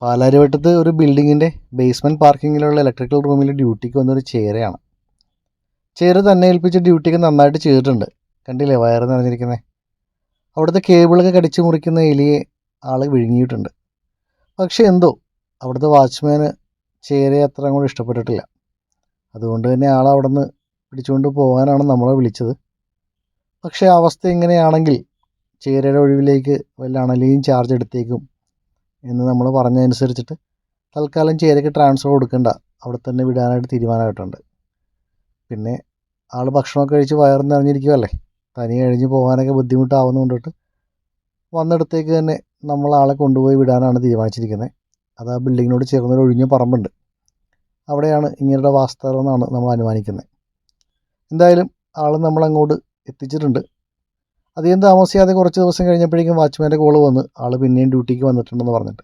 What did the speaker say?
പാലാരിവട്ടത്ത് ഒരു ബിൽഡിങ്ങിൻ്റെ basement പാർക്കിങ്ങിലുള്ള electrical റൂമിൽ ഡ്യൂട്ടിക്ക് വന്നൊരു ചേരയാണ്. ചേര തന്നെ ഏൽപ്പിച്ച ഡ്യൂട്ടിക്ക് നന്നായിട്ട് ചെയ്തിട്ടുണ്ട്. കണ്ടില്ലേ വയറ് നിറഞ്ഞിരിക്കുന്നത്. അവിടുത്തെ കേബിളൊക്കെ കടിച്ചു മുറിക്കുന്ന എലിയെ ആൾ വിഴുങ്ങിയിട്ടുണ്ട്. പക്ഷേ എന്തോ അവിടുത്തെ വാച്ച്മാന് ചേരയെ അത്ര അങ്ങോട്ട് ഇഷ്ടപ്പെട്ടിട്ടില്ല. അതുകൊണ്ട് തന്നെ ആൾ അവിടെ നിന്ന് പിടിച്ചുകൊണ്ട് പോകാനാണ് നമ്മളെ വിളിച്ചത്. പക്ഷേ അവസ്ഥ ഇങ്ങനെയാണെങ്കിൽ ചേരയുടെ ഒഴിവിലേക്ക് വല്ല അണലിയും ചാർജ് എടുത്തേക്കും എന്ന് നമ്മൾ പറഞ്ഞതനുസരിച്ചിട്ട് തൽക്കാലം ചേരയ്ക്ക് ട്രാൻസ്ഫർ കൊടുക്കണ്ട, അവിടെ തന്നെ വിടാനായിട്ട് തീരുമാനമായിട്ടുണ്ട്. പിന്നെ ആൾ ഭക്ഷണമൊക്കെ കഴിച്ച് വയറ് നിറഞ്ഞിരിക്കുകയല്ലേ, തനിയെ കഴിഞ്ഞ് പോകാനൊക്കെ ബുദ്ധിമുട്ടാവുന്നത് കൊണ്ടിട്ട് വന്നിടത്തേക്ക് തന്നെ നമ്മൾ ആളെ കൊണ്ടുപോയി വിടാനാണ് തീരുമാനിച്ചിരിക്കുന്നത്. അത് ആ ബിൽഡിങ്ങിനോട് ചേർന്നൊരു ഒഴിഞ്ഞ പറമ്പുണ്ട്, അവിടെയാണ് ഇങ്ങനെയുള്ള വാസ്തവം എന്നാണ് നമ്മൾ അനുമാനിക്കുന്നത്. എന്തായാലും ആൾ നമ്മളങ്ങോട്ട് എത്തിച്ചിട്ടുണ്ട്. അധികം താമസിയാതെ കുറച്ച് ദിവസം കഴിഞ്ഞപ്പോഴേക്കും വാച്ച്മാൻ്റെ കോള് വന്ന് ആൾ പിന്നെയും ഡ്യൂട്ടിക്ക് വന്നിട്ടുണ്ടെന്ന് പറഞ്ഞിട്ട്.